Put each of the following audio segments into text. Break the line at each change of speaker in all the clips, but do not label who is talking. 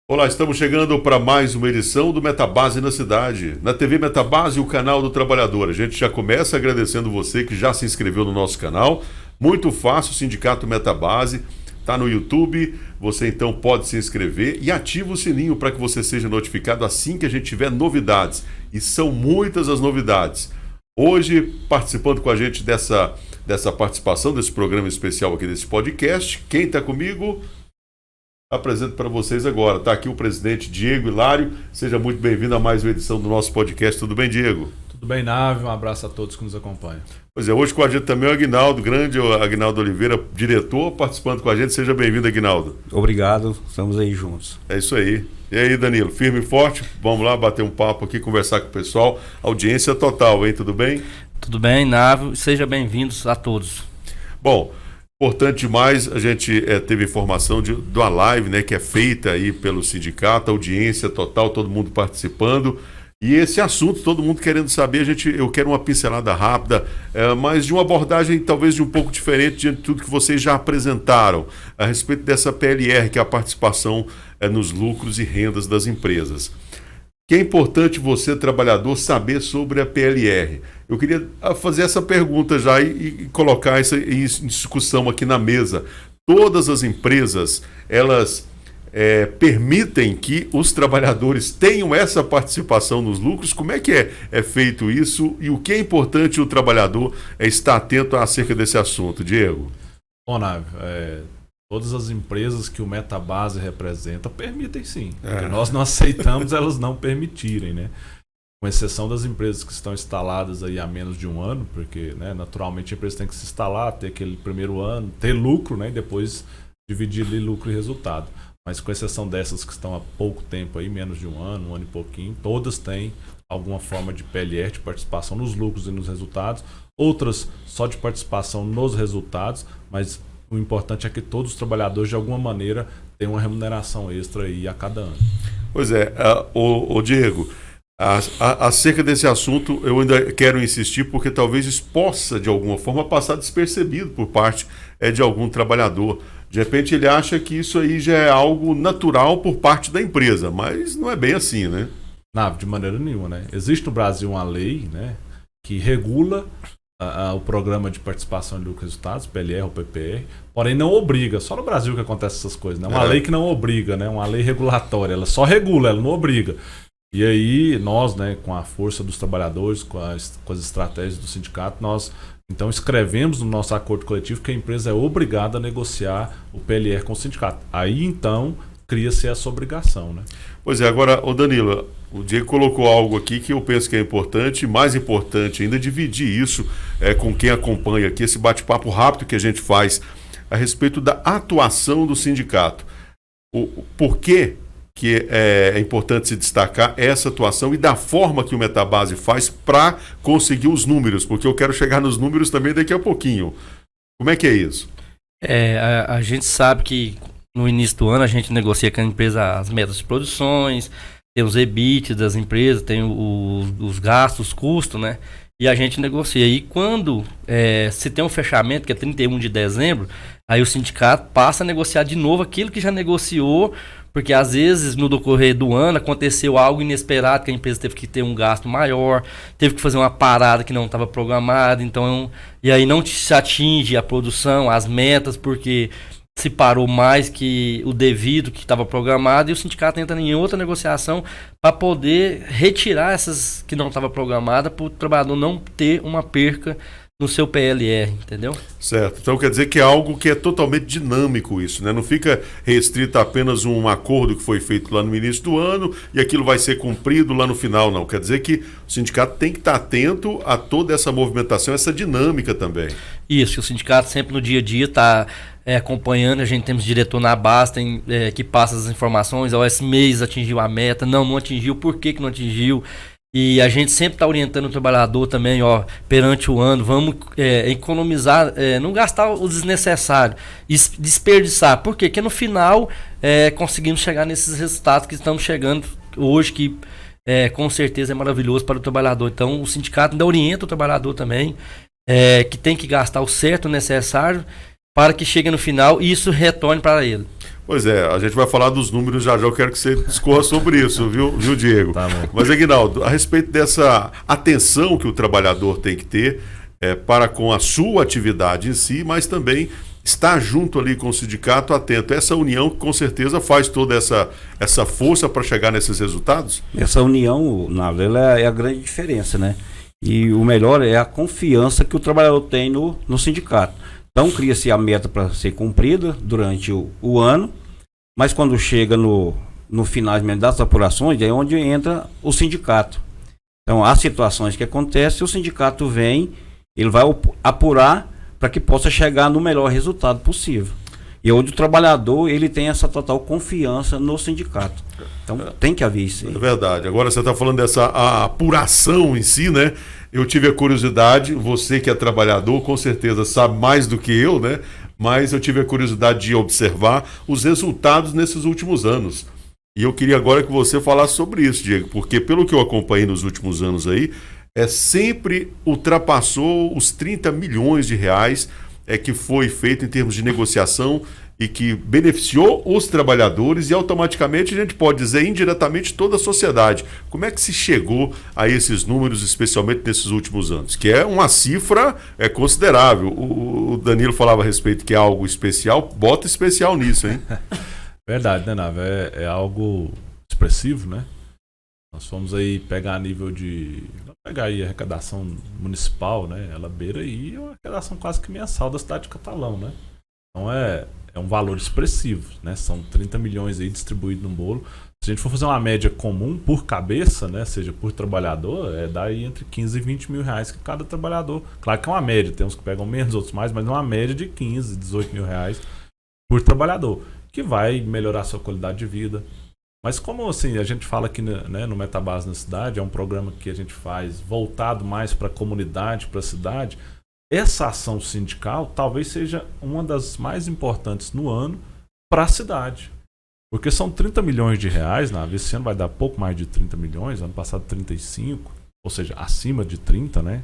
Olá, estamos chegando para mais uma edição do Metabase na Cidade, na TV Metabase, o canal do trabalhador. A gente já começa agradecendo você que já se inscreveu no nosso canal. Muito fácil, o Sindicato Metabase está no YouTube. Você então pode se inscrever e ativa o sininho para que você seja notificado assim que a gente tiver novidades. E são muitas as novidades. Hoje, participando com a gente dessa participação, desse programa especial aqui desse podcast, quem está comigo? Apresento para vocês agora. Está aqui o presidente Diego Hilário. Seja muito bem-vindo a mais uma edição do nosso podcast. Tudo bem, Diego?
Tudo bem, Nave. Um abraço a todos que nos acompanham.
Pois é, hoje com a gente também é o Aguinaldo, grande Aguinaldo Oliveira, diretor, participando com a gente. Seja bem-vindo, Aguinaldo.
Obrigado, estamos aí juntos.
É isso aí. E aí, Danilo, firme e forte? Vamos lá bater um papo aqui, conversar com o pessoal. Audiência total, hein? Tudo bem?
Tudo bem, Nave. Sejam bem-vindos a todos.
Bom, importante demais, a gente teve informação de uma live, né, que é feita aí pelo sindicato, audiência total, todo mundo participando. E esse assunto, todo mundo querendo saber, eu quero uma pincelada rápida, mas de uma abordagem talvez de um pouco diferente diante de tudo que vocês já apresentaram, a respeito dessa PLR, que é a participação nos lucros e rendas das empresas. Que é importante você, trabalhador, saber sobre a PLR. Eu queria fazer essa pergunta já e colocar isso em discussão aqui na mesa. Todas as empresas, elas permitem que os trabalhadores tenham essa participação nos lucros? Como é que é feito isso? E o que é importante o trabalhador estar atento acerca desse assunto, Diego?
Bom, Nave, todas as empresas que o Metabase representa permitem sim. Porque nós não aceitamos elas não permitirem, né? Com exceção das empresas que estão instaladas aí há menos de um ano, porque, né, naturalmente a empresa tem que se instalar, ter aquele primeiro ano, ter lucro, né, e depois dividir ali lucro e resultado. Mas com exceção dessas que estão há pouco tempo aí, menos de um ano e pouquinho, todas têm alguma forma de PLR, de participação nos lucros e nos resultados, outras só de participação nos resultados, mas o importante é que todos os trabalhadores, de alguma maneira, tenham uma remuneração extra aí a cada ano.
Pois é, o Diego, acerca desse assunto eu ainda quero insistir, porque talvez isso possa, de alguma forma, passar despercebido por parte de algum trabalhador. De repente ele acha que isso aí já é algo natural por parte da empresa, mas não é bem assim, né?
Não, de maneira nenhuma, né? Existe no Brasil uma lei, né, que regula o programa de participação de lucros e resultados, PLR ou PPR, porém não obriga. Só no Brasil que acontece essas coisas, né? Uma lei que não obriga, né? Uma lei regulatória, ela só regula, ela não obriga. E aí nós, né, com a força dos trabalhadores, com as estratégias do sindicato, nós então escrevemos no nosso acordo coletivo que a empresa é obrigada a negociar o PLR com o sindicato. Aí então cria-se essa obrigação, né?
Pois é, agora, Danilo, o Diego colocou algo aqui que eu penso que é importante, mais importante ainda, dividir isso com quem acompanha aqui, esse bate-papo rápido que a gente faz a respeito da atuação do sindicato. Por que é importante se destacar essa atuação e da forma que o Metabase faz para conseguir os números, porque eu quero chegar nos números também daqui a pouquinho. Como é que é isso?
A gente sabe que no início do ano a gente negocia com a empresa as metas de produções, tem os EBIT das empresas, tem os gastos, os custos, né? E a gente negocia. E quando se tem um fechamento, que é 31 de dezembro, aí o sindicato passa a negociar de novo aquilo que já negociou, porque às vezes no decorrer do ano aconteceu algo inesperado, que a empresa teve que ter um gasto maior, teve que fazer uma parada que não estava programada, então, e aí não se atinge a produção, as metas, porque se parou mais que o devido que estava programado, e o sindicato entra em outra negociação para poder retirar essas que não estavam programadas, para o trabalhador não ter uma perca no seu PLR, entendeu?
Certo. Então quer dizer que é algo que é totalmente dinâmico isso, né? Não fica restrito a apenas um acordo que foi feito lá no início do ano e aquilo vai ser cumprido lá no final, não. Quer dizer que o sindicato tem que estar atento a toda essa movimentação, essa dinâmica também.
Isso, o sindicato sempre no dia a dia está acompanhando, a gente temos diretor na base, que passa as informações, esse mês atingiu a meta, não atingiu, por que não atingiu? E a gente sempre está orientando o trabalhador também, perante o ano, vamos economizar, não gastar o desnecessário, desperdiçar. Por quê? Porque no final conseguimos chegar nesses resultados que estamos chegando hoje, que com certeza é maravilhoso para o trabalhador. Então o sindicato ainda orienta o trabalhador também, que tem que gastar o certo necessário para que chegue no final e isso retorne para ele.
Pois é, a gente vai falar dos números já. Eu quero que você discorra sobre isso, viu, Diego?
Tá bom.
Mas, Aguinaldo, a respeito dessa atenção que o trabalhador tem que ter para com a sua atividade em si, mas também estar junto ali com o sindicato, atento. Essa união que com certeza faz toda essa força para chegar nesses resultados?
Essa união, Naldo, ela é a grande diferença, né? E o melhor é a confiança que o trabalhador tem no sindicato. Então cria-se a meta para ser cumprida durante o ano, mas quando chega no final das apurações, é onde entra o sindicato. Então há situações que acontecem, o sindicato vem, ele vai apurar para que possa chegar no melhor resultado possível. E onde o trabalhador ele tem essa total confiança no sindicato. Então tem que haver isso aí.
É verdade. Agora você está falando dessa apuração em si, né? Eu tive a curiosidade, você que é trabalhador, com certeza sabe mais do que eu, né? Mas eu tive a curiosidade de observar os resultados nesses últimos anos. E eu queria agora que você falasse sobre isso, Diego, porque pelo que eu acompanhei nos últimos anos aí, sempre ultrapassou os 30 milhões de reais que foi feito em termos de negociação e que beneficiou os trabalhadores e automaticamente a gente pode dizer indiretamente toda a sociedade. Como é que se chegou a esses números, especialmente nesses últimos anos? Que é uma cifra considerável. O Danilo falava a respeito que é algo especial, bota especial nisso, hein?
Verdade, né, Nava? É algo expressivo, né? Nós fomos aí pegar a nível de... pegar aí a arrecadação municipal, né? Ela beira aí uma arrecadação quase que mensal da cidade de Catalão, né? Então é um valor expressivo, né? São 30 milhões aí distribuídos no bolo. Se a gente for fazer uma média comum por cabeça, né? Seja por trabalhador, dá aí entre 15 e 20 mil reais que cada trabalhador... Claro que é uma média, tem uns que pegam menos, outros mais, mas é uma média de 15, 18 mil reais por trabalhador, que vai melhorar a sua qualidade de vida. Mas como assim, a gente fala aqui, né, no Metabase na Cidade, é um programa que a gente faz voltado mais para a comunidade, para a cidade, essa ação sindical talvez seja uma das mais importantes no ano para a cidade. Porque são 30 milhões de reais, esse ano vai dar pouco mais de 30 milhões, ano passado 35, ou seja, acima de 30, né?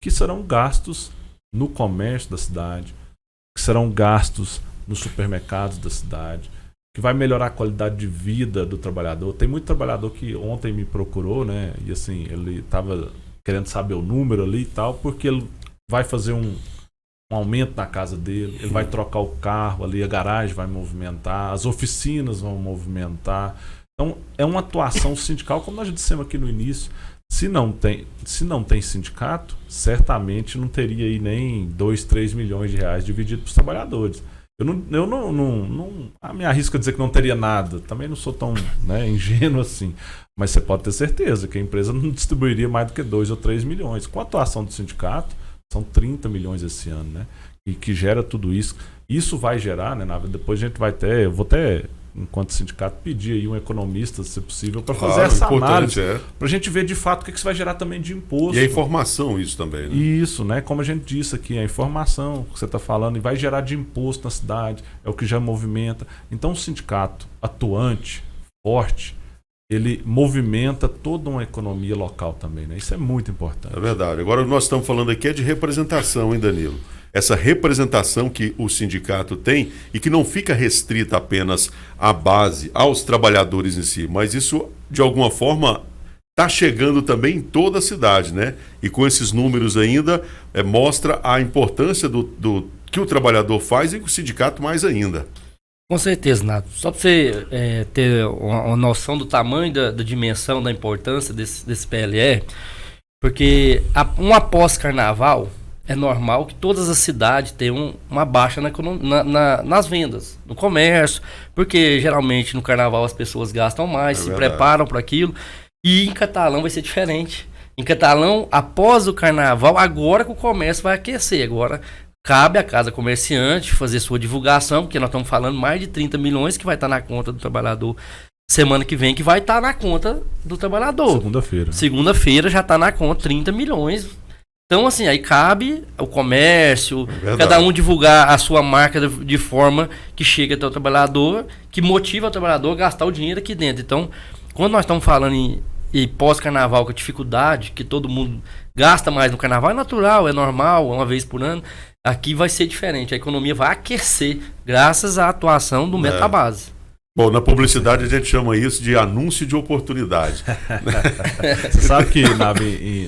Que serão gastos no comércio da cidade, que serão gastos nos supermercados da cidade, que vai melhorar a qualidade de vida do trabalhador. Tem muito trabalhador que ontem me procurou, né? E assim, ele estava querendo saber o número ali e tal, porque ele vai fazer um aumento na casa dele, ele vai trocar o carro ali, a garagem vai movimentar, as oficinas vão movimentar. Então, é uma atuação sindical, como nós já dissemos aqui no início. Se não tem sindicato, certamente não teria aí nem 2, 3 milhões de reais dividido para os trabalhadores. Eu não me arrisco a dizer que não teria nada. Também não sou tão, né, ingênuo assim. Mas você pode ter certeza que a empresa não distribuiria mais do que 2 ou 3 milhões. Com a atuação do sindicato, são 30 milhões esse ano, né? E que gera tudo isso. Isso vai gerar, né? Depois a gente vai ter, eu vou até, enquanto sindicato, pedir aí um economista, se possível, para fazer essa análise, para a gente ver de fato o que isso vai gerar também de imposto.
E a informação, isso também, né?
Isso, né? Como a gente disse aqui, a informação que você está falando, e vai gerar de imposto na cidade, é o que já movimenta. Então, o sindicato atuante, forte, ele movimenta toda uma economia local também, né? Isso é muito importante.
É verdade. Agora, o que nós estamos falando aqui é de representação, hein, Danilo? Essa representação que o sindicato tem e que não fica restrita apenas à base, aos trabalhadores em si, mas isso, de alguma forma, está chegando também em toda a cidade, né? E com esses números ainda, mostra a importância do que o trabalhador faz e o sindicato mais ainda.
Com certeza, Nato. Só para você ter uma noção do tamanho, da dimensão, da importância desse PLR, porque após carnaval, é normal que todas as cidades tenham uma baixa nas vendas, no comércio, porque geralmente no carnaval as pessoas gastam mais, se preparam para aquilo, e em Catalão vai ser diferente. Em Catalão, após o carnaval, agora que o comércio vai aquecer, agora cabe à casa comerciante fazer sua divulgação, porque nós estamos falando mais de 30 milhões que vai estar na conta do trabalhador semana que vem, que vai estar na conta do trabalhador.
Segunda-feira.
Segunda-feira já está na conta 30 milhões. Então, assim, aí cabe o comércio, cada um divulgar a sua marca de forma que chegue até o trabalhador, que motiva o trabalhador a gastar o dinheiro aqui dentro. Então, quando nós estamos falando em pós-carnaval, com a dificuldade, que todo mundo gasta mais no carnaval, é natural, é normal, é uma vez por ano. aqui vai ser diferente. A economia vai aquecer graças à atuação do Metabase.
Bom, na publicidade a gente chama isso de anúncio de oportunidade.
Você sabe que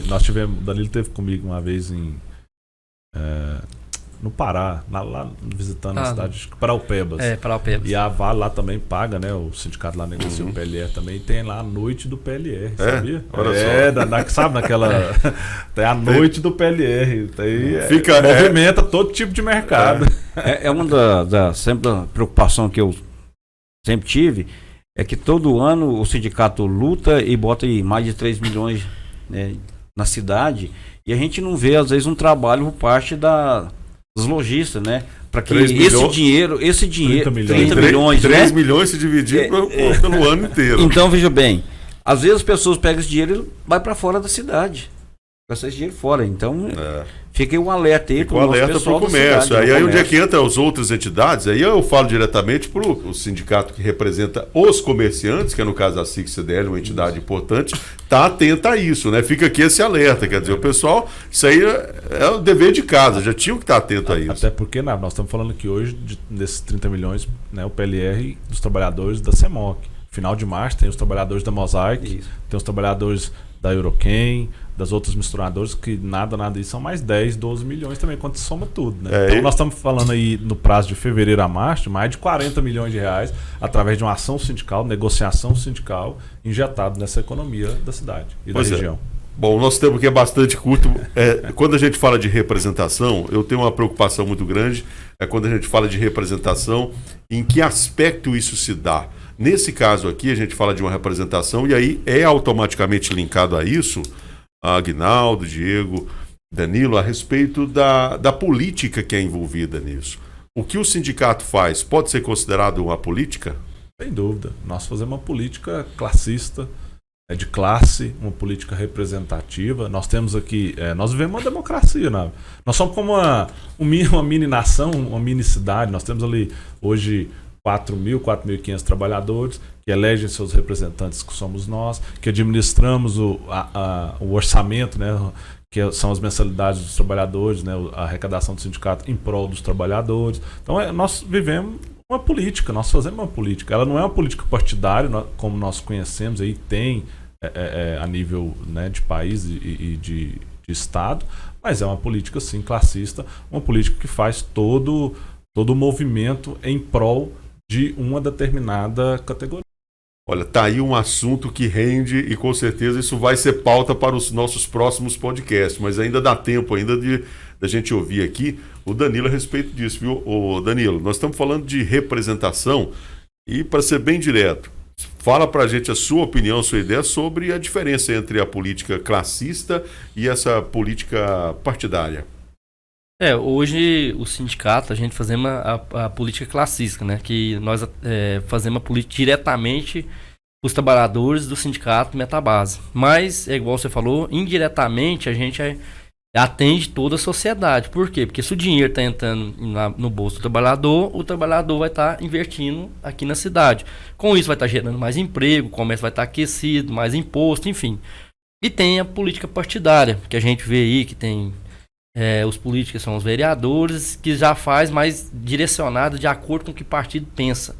nós tivemos, o Danilo esteve comigo uma vez no Pará, lá visitando a cidade de Paraupebas.
Paraupebas.
E a Vale lá também paga, né? O sindicato lá negocia o PLR também. E tem lá a noite do PLR, sabia?
Olha
só. Sabe naquela... Tem a noite do PLR. Movimenta todo tipo de mercado.
É uma sempre a preocupação que eu sempre tive, é que todo ano o sindicato luta e bota aí mais de 3 milhões, né, na cidade, e a gente não vê, às vezes, um trabalho por parte dos lojistas, né? Para que esse dinheiro 30 milhões,
3
né?
milhões se dividir pelo ano inteiro.
Então, veja bem, às vezes as pessoas pegam esse dinheiro e vai para fora da cidade. Gasta esse dinheiro fora. Então, fica aí um alerta aí
para o pessoal do comércio. Aí onde é que entra as outras entidades? Aí eu falo diretamente para o sindicato que representa os comerciantes, que é no caso a SIC-CDL, uma entidade importante, está atenta a isso, né? Fica aqui esse alerta, quer dizer, o pessoal, isso aí é o dever de casa, já tinham que estar atento a isso.
Até porque nós estamos falando aqui hoje desses 30 milhões, né, o PLR dos trabalhadores da CEMOC. Final de março tem os trabalhadores da Mosaic, tem os trabalhadores da Euroquem, das outras misturadoras, que nada disso são mais 10, 12 milhões também, quando soma tudo, né? Então nós estamos falando aí no prazo de fevereiro a março, de mais de 40 milhões de reais, através de uma ação sindical, negociação sindical, injetado nessa economia da cidade e da região.
Bom, o nosso tempo aqui é bastante curto. Quando a gente fala de representação, eu tenho uma preocupação muito grande, quando a gente fala de representação, em que aspecto isso se dá? Nesse caso aqui, a gente fala de uma representação e aí é automaticamente linkado a isso, a Aguinaldo, Diego, Danilo, a respeito da política que é envolvida nisso. O que o sindicato faz pode ser considerado uma política?
Sem dúvida. Nós fazemos uma política classista, de classe, uma política representativa. Nós temos aqui, nós vivemos uma democracia, né? Nós somos como uma mini nação, uma mini cidade. Nós temos ali hoje 4.500 trabalhadores que elegem seus representantes, que somos nós, que administramos o orçamento, né, que são as mensalidades dos trabalhadores, né, a arrecadação do sindicato em prol dos trabalhadores. Então nós vivemos uma política, nós fazemos uma política. Ela não é uma política partidária, como nós conhecemos, aí tem a nível, né, de país e de Estado, mas é uma política, sim, classista, uma política que faz todo o movimento em prol de uma determinada categoria.
Olha, tá aí um assunto que rende e com certeza isso vai ser pauta para os nossos próximos podcasts, mas ainda dá tempo ainda da gente ouvir aqui o Danilo a respeito disso, viu? Ô, Danilo, nós estamos falando de representação e, para ser bem direto, fala para a gente a sua opinião, a sua ideia sobre a diferença entre a política classista e essa política partidária.
Hoje o sindicato, a gente fazemos a política classista, né? Que nós fazemos a política diretamente os trabalhadores do sindicato Metabase. Mas, igual você falou, indiretamente a gente atende toda a sociedade. Por quê? Porque se o dinheiro está entrando no bolso do trabalhador, o trabalhador vai estar investindo aqui na cidade. Com isso vai estar gerando mais emprego, o comércio vai estar aquecido, mais imposto, enfim. E tem a política partidária, que a gente vê aí, que tem... os políticos são os vereadores, que já faz mais direcionado de acordo com o que o partido pensa.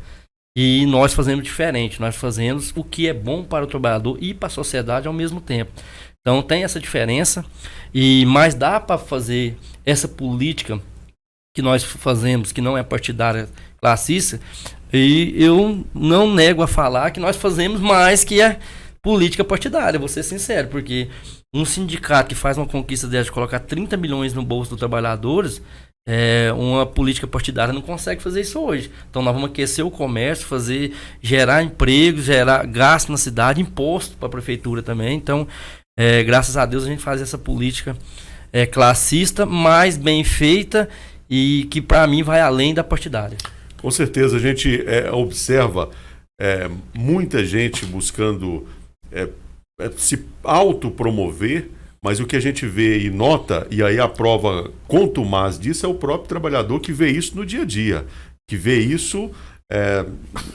E nós fazemos diferente, nós fazemos o que é bom para o trabalhador e para a sociedade ao mesmo tempo. Então tem essa diferença, mas dá para fazer essa política que nós fazemos, que não é partidária classista, e eu não nego a falar que nós fazemos mais que a política partidária, vou ser sincero, porque um sindicato que faz uma conquista dessa de colocar 30 milhões no bolso dos trabalhadores, uma política partidária não consegue fazer isso hoje. Então nós vamos aquecer o comércio, gerar emprego, gerar gasto na cidade, imposto para a prefeitura também. Então, graças a Deus a gente faz essa política classista, mais bem feita e que para mim vai além da partidária.
Com certeza, a gente observa muita gente buscando se autopromover, mas o que a gente vê e nota, e aí a prova contumaz disso é o próprio trabalhador que vê isso no dia a dia, que vê isso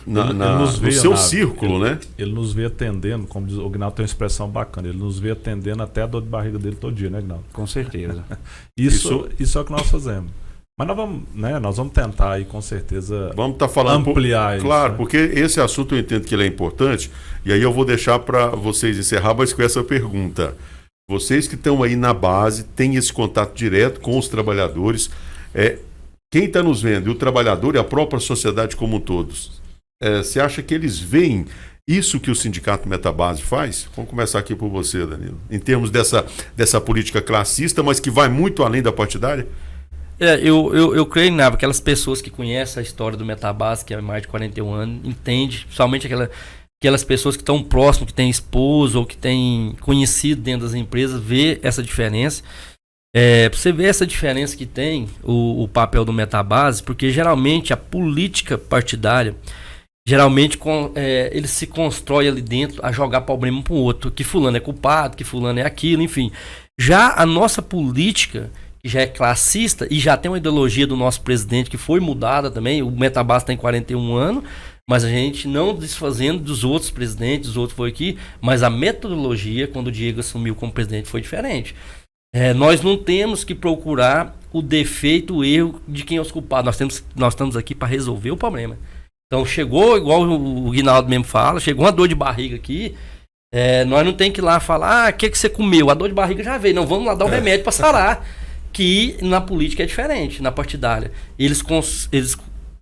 no seu círculo, né?
Ele nos vê atendendo, como diz o Aguinaldo, tem uma expressão bacana, ele nos vê atendendo até a dor de barriga dele todo dia, né, Aguinaldo?
Com certeza.
Isso é o que nós fazemos. Mas nós vamos tentar aí, com certeza,
vamos estar falando
ampliar isso.
Claro,
né?
porque esse assunto eu entendo que ele é importante, e aí eu vou deixar para vocês encerrar, mas com essa pergunta. Vocês que estão aí na base, têm esse contato direto com os trabalhadores, quem está nos vendo, e o trabalhador e a própria sociedade como um todo, você acha que eles veem isso que o Sindicato Metabase faz? Vamos começar aqui por você, Danilo. Em termos dessa política classista, mas que vai muito além da partidária?
Eu creio, Nava, aquelas pessoas que conhecem a história do Metabase, que há mais de 41 anos, entende, principalmente aquelas pessoas que estão próximas, que têm esposo ou que têm conhecido dentro das empresas, vê essa diferença. Você vê essa diferença que tem o papel do Metabase, porque geralmente a política partidária, geralmente ele se constrói ali dentro a jogar problema para o outro, que fulano é culpado, que fulano é aquilo, enfim. Já a nossa política, que já é classista e já tem uma ideologia do nosso presidente que foi mudada também, o Metabase tem 41 anos, mas a gente não desfazendo dos outros presidentes, dos outros foi aqui, mas a metodologia, quando o Diego assumiu como presidente, foi diferente. Nós não temos que procurar o defeito, o erro de quem é os culpados, nós estamos aqui para resolver o problema. Então chegou, igual o Guinaldo mesmo fala, chegou uma dor de barriga aqui, nós não tem que ir lá falar, o que você comeu? A dor de barriga já veio, não, vamos lá dar um remédio para sarar. Que na política é diferente, na partidária. Eles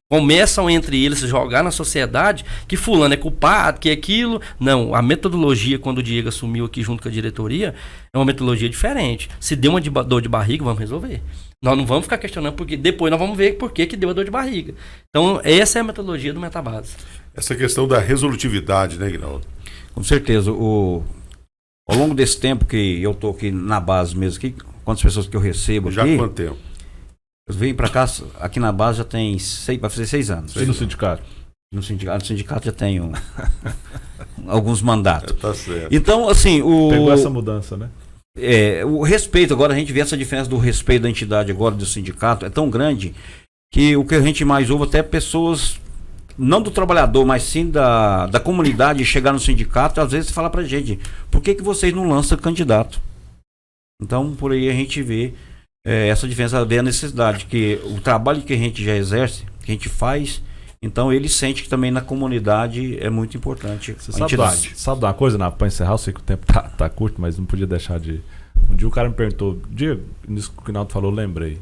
começam entre eles a jogar na sociedade que fulano é culpado, que é aquilo. Não, a metodologia, quando o Diego assumiu aqui junto com a diretoria, é uma metodologia diferente. Se deu uma dor de barriga, vamos resolver. Nós não vamos ficar questionando, porque depois nós vamos ver por que deu a dor de barriga. Então, essa é a metodologia do Metabase.
Essa questão da resolutividade, né, Guinaldo?
Com certeza. Ao longo desse tempo que eu estou aqui na base mesmo, quantas pessoas que eu recebo
já
aqui...
Já quanto tempo?
Eu venho para cá, aqui na base já tem vai fazer 6 anos.
E no sindicato?
No sindicato já tenho alguns mandatos.
Tá certo.
Então, assim...
Pegou essa mudança, né?
O respeito, agora a gente vê essa diferença do respeito da entidade agora do sindicato, é tão grande que o que a gente mais ouve até pessoas, não do trabalhador, mas sim da comunidade, chegar no sindicato, às vezes fala pra gente, por que vocês não lançam candidato? Então, por aí a gente vê essa diferença, vê a necessidade, que o trabalho que a gente já exerce, que a gente faz, então ele sente que também na comunidade é muito importante.
Você sabe uma coisa, para encerrar, eu sei que o tempo tá curto, mas não podia deixar de... Um dia o cara me perguntou, Diego, nisso que o Guinaldo falou, eu lembrei.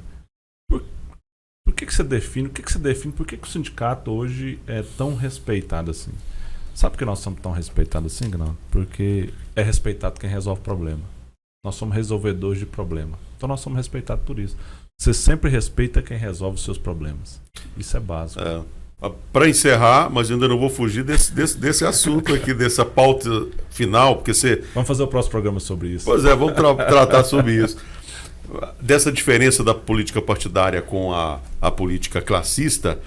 Por que você define, por que o sindicato hoje é tão respeitado assim? Sabe por que nós somos tão respeitados assim, Guinaldo? Porque é respeitado quem resolve problema. Nós somos resolvedores de problema. Então nós somos respeitados por isso. Você sempre respeita quem resolve os seus problemas. Isso é básico.
Para encerrar, mas ainda não vou fugir desse assunto aqui, dessa pauta final, porque você...
Vamos fazer o próximo programa sobre isso.
Pois vamos tratar sobre isso. Dessa diferença da política partidária com a política classista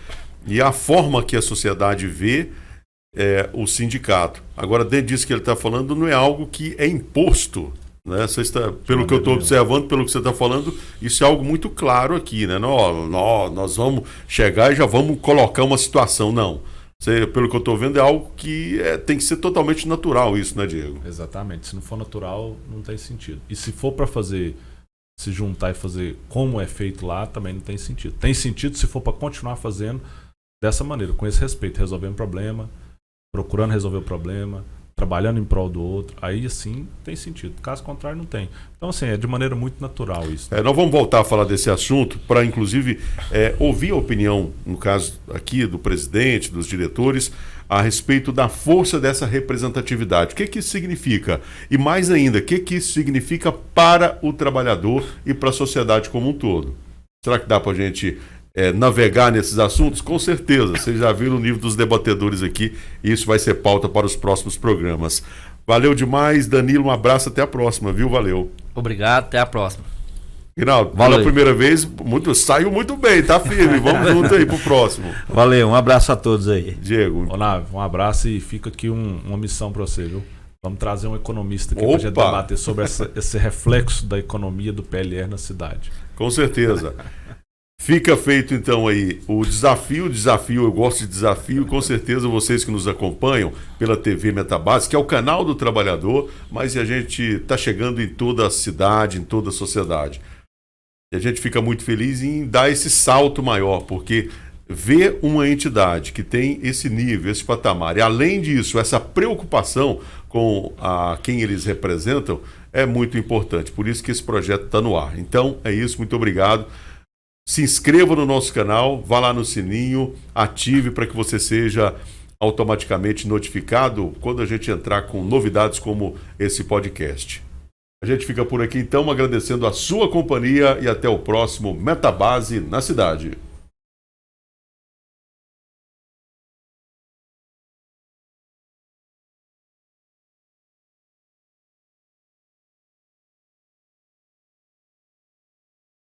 e a forma que a sociedade vê o sindicato. Agora, dentro disso que ele está falando, não é algo que é imposto, né? Pelo que eu estou observando, pelo que você está falando, isso é algo muito claro aqui, né? Nós vamos chegar e já vamos colocar uma situação, não. Pelo que eu estou vendo, é algo que tem que ser totalmente natural isso, né, Diego?
Exatamente. Se não for natural, não tem sentido. E se for para fazer, se juntar e fazer como é feito lá, também não tem sentido. Tem sentido se for para continuar fazendo dessa maneira, com esse respeito, resolvendo o problema, procurando resolver o problema, trabalhando em prol do outro, aí sim tem sentido. Caso contrário, não tem. Então, assim, é de maneira muito natural isso.
Nós vamos voltar a falar desse assunto para, inclusive, ouvir a opinião, no caso aqui, do presidente, dos diretores, a respeito da força dessa representatividade. O que isso significa? E mais ainda, o que isso significa para o trabalhador e para a sociedade como um todo? Será que dá para a gente navegar nesses assuntos? Com certeza. Vocês já viram o nível dos debatedores aqui e isso vai ser pauta para os próximos programas. Valeu demais, Danilo. Um abraço, até a próxima, viu? Valeu.
Obrigado, até a próxima.
Guinaldo, pela primeira vez, saiu muito bem, tá firme. Vamos junto aí pro próximo.
Valeu, um abraço a todos aí.
Diego.
Olá, um abraço e fica aqui uma missão para você, viu? Vamos trazer um economista aqui para a gente debater sobre esse reflexo da economia do PLR na cidade.
Com certeza. Fica feito então aí o desafio, eu gosto de desafio, com certeza vocês que nos acompanham pela TV Metabase, que é o canal do trabalhador, mas a gente está chegando em toda a cidade, em toda a sociedade. E a gente fica muito feliz em dar esse salto maior, porque ver uma entidade que tem esse nível, esse patamar, e além disso, essa preocupação com quem eles representam, é muito importante. Por isso que esse projeto está no ar. Então, é isso. Muito obrigado. Se inscreva no nosso canal, vá lá no sininho, ative para que você seja automaticamente notificado quando a gente entrar com novidades como esse podcast. A gente fica por aqui então, agradecendo a sua companhia e até o próximo Metabase na Cidade.